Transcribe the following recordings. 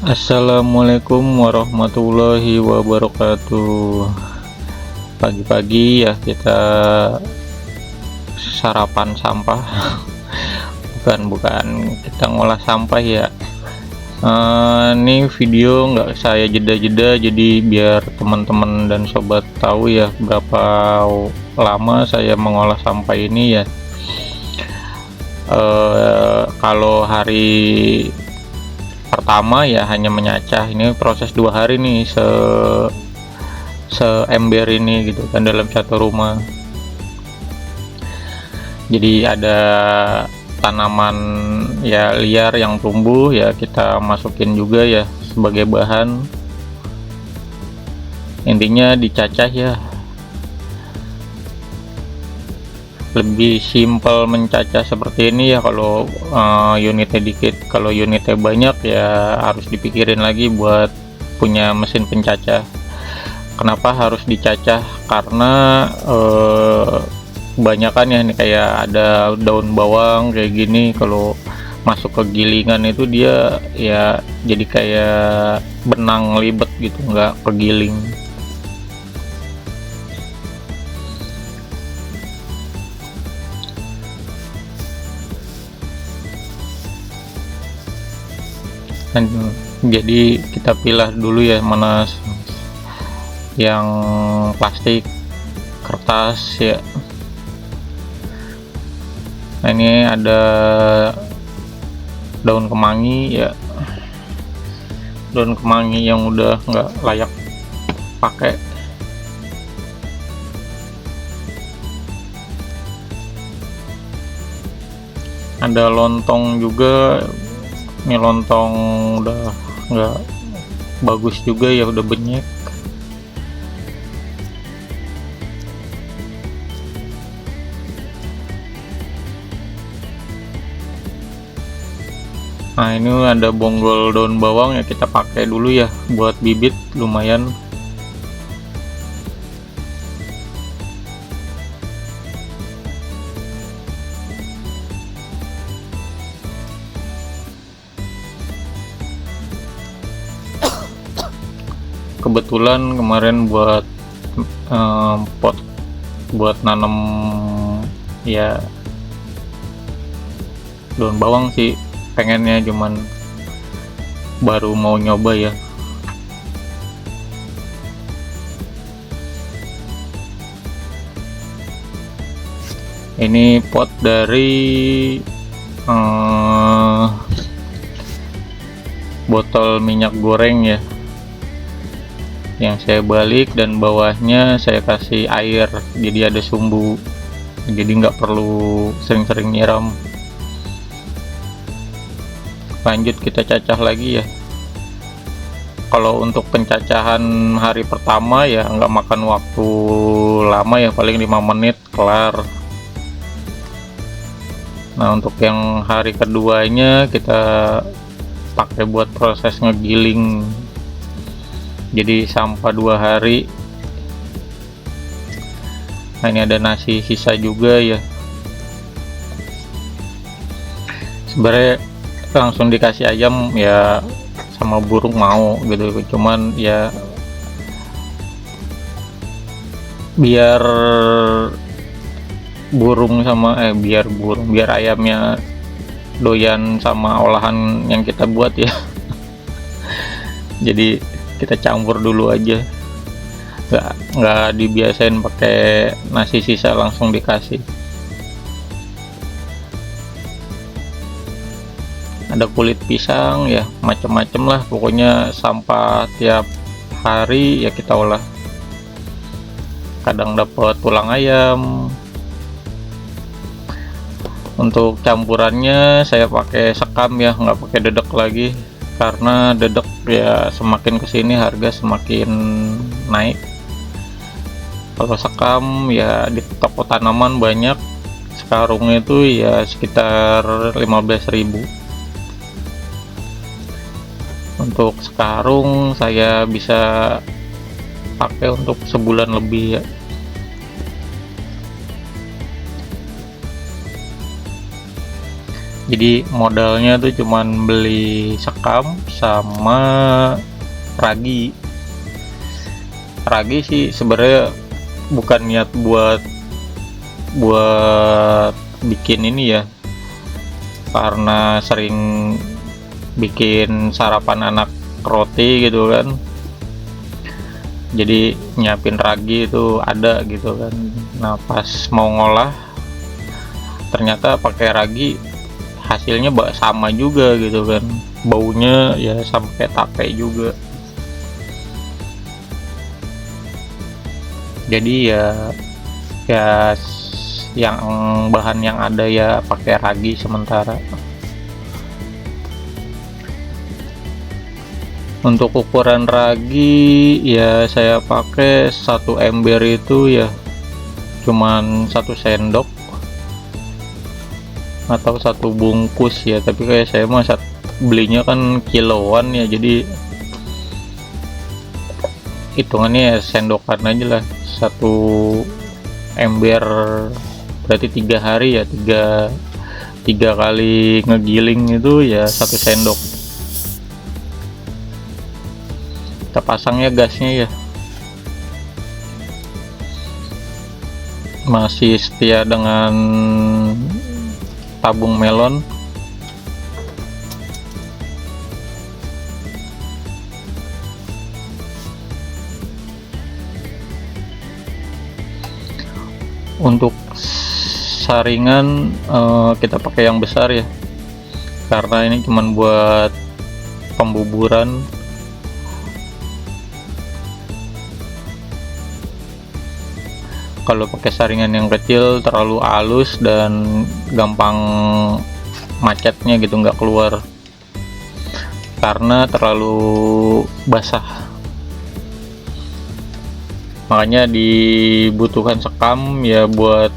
Assalamualaikum warahmatullahi wabarakatuh. Pagi-pagi ya kita sarapan sampah. Bukan kita ngolah sampah ya. Ini video nggak saya jeda-jeda, jadi biar teman-teman dan sobat tahu ya berapa lama saya mengolah sampah ini ya. Kalau hari pertama ya hanya menyacah, ini proses 2 hari nih seember ini gitu kan dalam satu rumah. Jadi ada tanaman ya liar yang tumbuh ya kita masukin juga ya sebagai bahan, intinya dicacah ya. Lebih simpel mencacah seperti ini ya kalau unitnya dikit. Kalau unitnya banyak ya harus dipikirin lagi buat punya mesin pencacah. Kenapa harus dicacah? Karena kebanyakan ya nih kayak ada daun bawang kayak gini, kalau masuk ke gilingan itu dia ya jadi kayak benang libet gitu, nggak kegiling. Jadi kita pilah dulu ya mana yang plastik, kertas ya. Nah, ini ada daun kemangi ya, daun kemangi yang udah nggak layak pakai. Ada lontong juga, ini lontong udah nggak bagus juga ya, udah benyek. Nah, ini ada bonggol daun bawang ya, kita pakai dulu ya buat bibit, lumayan. Kebetulan kemarin buat pot buat nanam ya daun bawang sih pengennya, cuman baru mau nyoba ya. Ini pot dari botol minyak goreng ya, yang saya balik dan bawahnya saya kasih air, jadi ada sumbu, jadi nggak perlu sering-sering nyiram. Lanjut kita cacah lagi ya. Kalau untuk pencacahan hari pertama ya nggak makan waktu lama ya, paling 5 menit kelar. Nah, untuk yang hari keduanya kita pakai buat proses ngegiling, jadi sampah 2 hari. Nah, ini ada nasi sisa juga ya, sebenarnya langsung dikasih ayam ya sama burung mau gitu, cuman ya biar biar ayamnya doyan sama olahan yang kita buat ya. Jadi kita campur dulu aja, nggak dibiasain pakai nasi sisa langsung dikasih. Ada kulit pisang ya, macem-macem lah pokoknya, sampah tiap hari ya kita olah. Kadang dapat tulang ayam. Untuk campurannya saya pakai sekam ya, nggak pakai dedek lagi, karena dedek ya semakin kesini harga semakin naik. Kalau sekam ya di toko tanaman banyak, sekarungnya itu ya sekitar 15.000. Untuk sekarung saya bisa pakai untuk sebulan lebih ya. Jadi modalnya tuh cuman beli sekam sama ragi. Ragi sih sebenarnya bukan niat buat bikin ini ya, karena sering bikin sarapan anak roti gitu kan, jadi nyiapin ragi itu ada gitu kan. Nah pas mau ngolah ternyata pakai ragi hasilnya sama juga gitu kan, baunya ya sampai tape juga. Jadi ya yang bahan yang ada ya pakai ragi sementara. Untuk ukuran ragi ya saya pakai 1 ember itu ya cuman 1 sendok atau 1 bungkus ya, tapi kayak saya mah belinya kan kiloan ya, jadi hitungannya ya sendokan aja lah. 1 ember berarti 3 hari ya, tiga kali ngegiling itu ya 1 sendok. Kita pasangnya gasnya ya, masih setia dengan tabung melon. Untuk saringan kita pakai yang besar ya, karena ini cuman buat pembuburan. Kalau pakai saringan yang kecil terlalu halus dan gampang macetnya gitu, nggak keluar karena terlalu basah. Makanya dibutuhkan sekam ya buat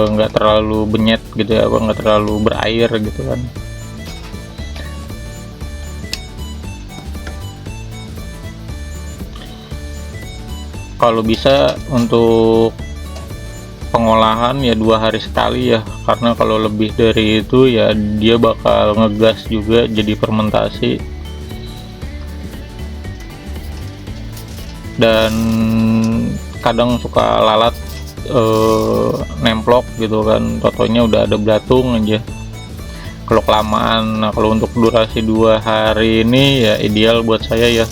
nggak terlalu benyet gitu ya, nggak terlalu berair gitu kan. Kalau bisa untuk pengolahan ya 2 hari sekali ya, karena kalau lebih dari itu ya dia bakal ngegas juga jadi fermentasi dan kadang suka lalat, nemplok gitu kan, totonya udah ada belatung aja kalau kelamaan. Nah kalau untuk durasi 2 hari ini ya ideal buat saya ya.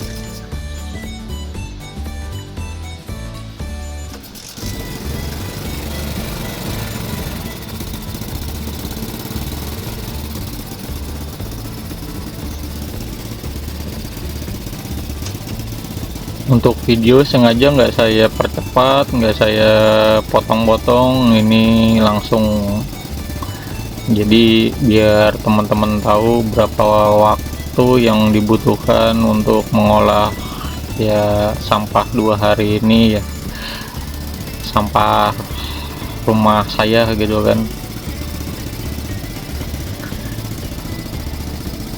Untuk video sengaja nggak saya percepat, nggak saya potong-potong, ini langsung, jadi biar teman-teman tahu berapa waktu yang dibutuhkan untuk mengolah ya sampah 2 hari ini ya, sampah rumah saya gitu kan.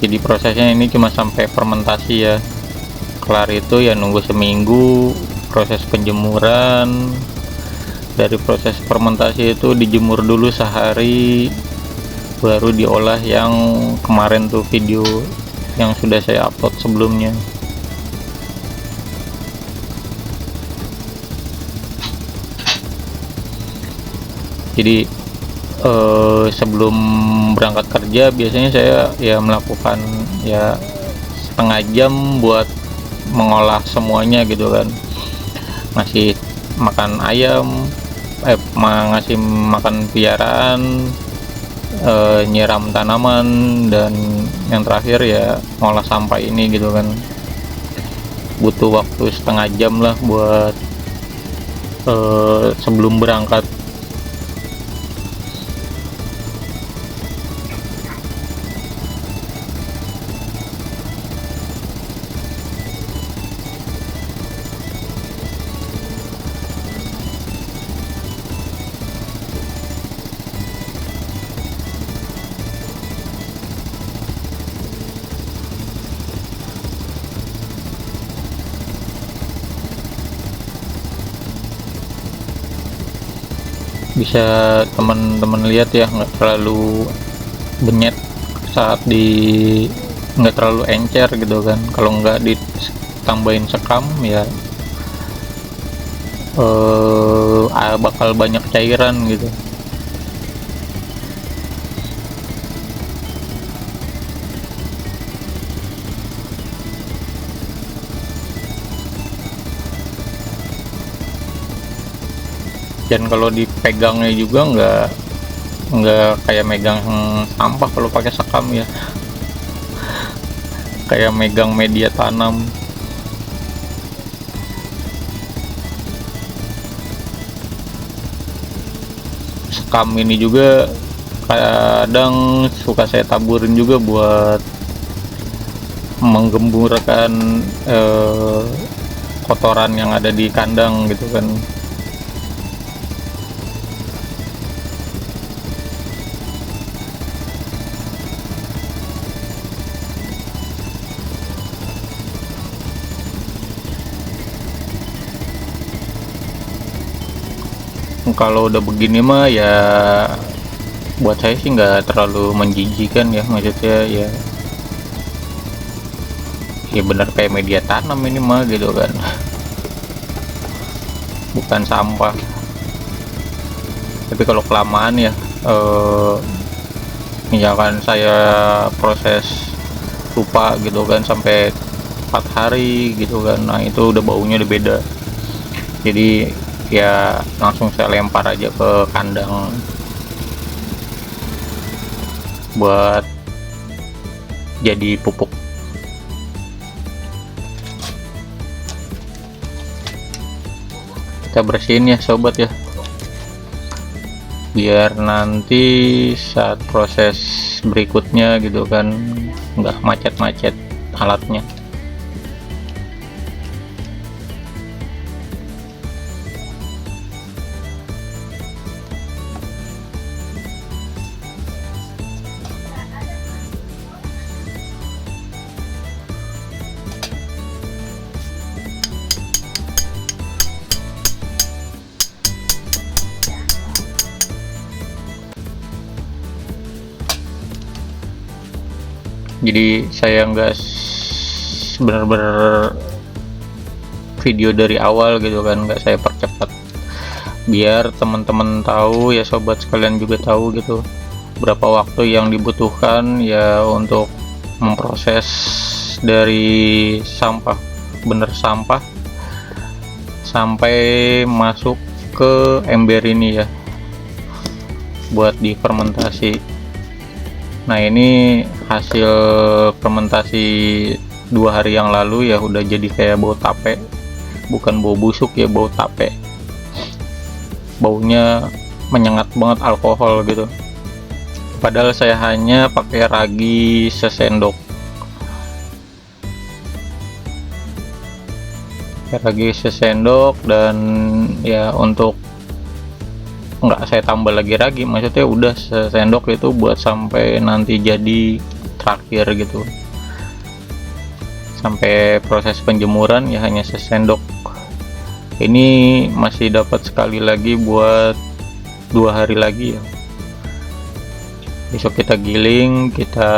Jadi prosesnya ini cuma sampai fermentasi ya, kelar itu ya nunggu seminggu proses penjemuran. Dari proses fermentasi itu dijemur dulu sehari, baru diolah yang kemarin tuh video yang sudah saya upload sebelumnya. Jadi sebelum berangkat kerja biasanya saya ya melakukan ya setengah jam buat mengolah semuanya gitu kan. Ngasih makan ayam, ngasih makan piaraan, nyiram tanaman, dan yang terakhir ya ngolah sampah ini gitu kan. Butuh waktu setengah jam lah buat sebelum berangkat. bisa teman-teman lihat ya, nggak terlalu benyet saat di, nggak terlalu encer gitu kan. Kalau nggak ditambahin sekam ya bakal banyak cairan gitu. Dan kalau dipegangnya juga nggak kayak megang sampah kalau pakai sekam ya, kayak megang media tanam. Sekam ini juga kadang suka saya taburin juga buat menggemburkan kotoran yang ada di kandang gitu kan. Kalau udah begini mah ya buat saya sih nggak terlalu menjijikan ya, maksudnya ya bener kayak media tanam ini mah gitu kan, bukan sampah. Tapi kalau kelamaan ya misalkan saya proses lupa gitu kan sampai 4 hari gitu kan, nah itu udah baunya udah beda. Jadi ya langsung saya lempar aja ke kandang buat jadi pupuk. Kita bersihin ya sobat ya, biar nanti saat proses berikutnya gitu kan nggak macet-macet alatnya. Jadi saya nggak bener-bener video dari awal gitu kan, nggak saya percepat biar teman-teman tahu ya, sobat sekalian juga tahu gitu berapa waktu yang dibutuhkan ya untuk memproses dari sampah, bener sampah, sampai masuk ke ember ini ya buat difermentasi. Nah ini hasil fermentasi 2 hari yang lalu ya, udah jadi kayak bau tape, bukan bau busuk ya, bau tape. Baunya menyengat banget alkohol gitu. Padahal saya hanya pakai ragi sesendok. Ragi sesendok dan ya untuk nggak saya tambah lagi ragi, maksudnya udah sesendok itu buat sampai nanti jadi terakhir gitu, sampai proses penjemuran ya hanya sesendok. Ini masih dapat sekali lagi buat 2 hari lagi ya. Besok kita giling, kita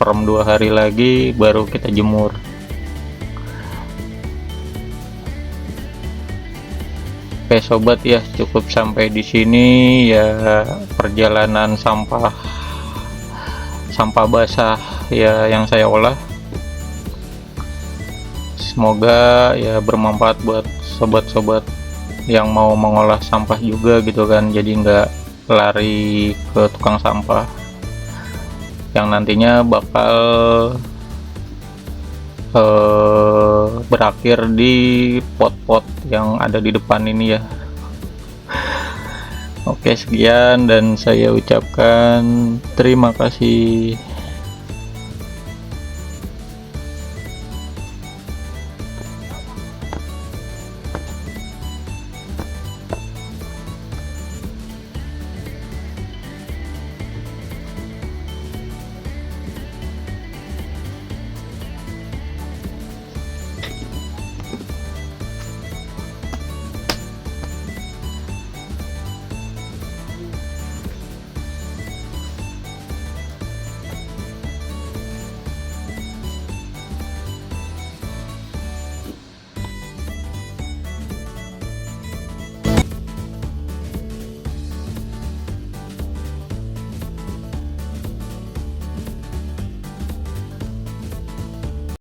perem 2 hari lagi, baru kita jemur. Oke sobat ya, cukup sampai di sini ya perjalanan sampah basah ya yang saya olah. Semoga ya bermanfaat buat sobat-sobat yang mau mengolah sampah juga gitu kan, jadi nggak lari ke tukang sampah yang nantinya bakal berakhir di pot-pot yang ada di depan ini ya. Oke sekian dan saya ucapkan terima kasih.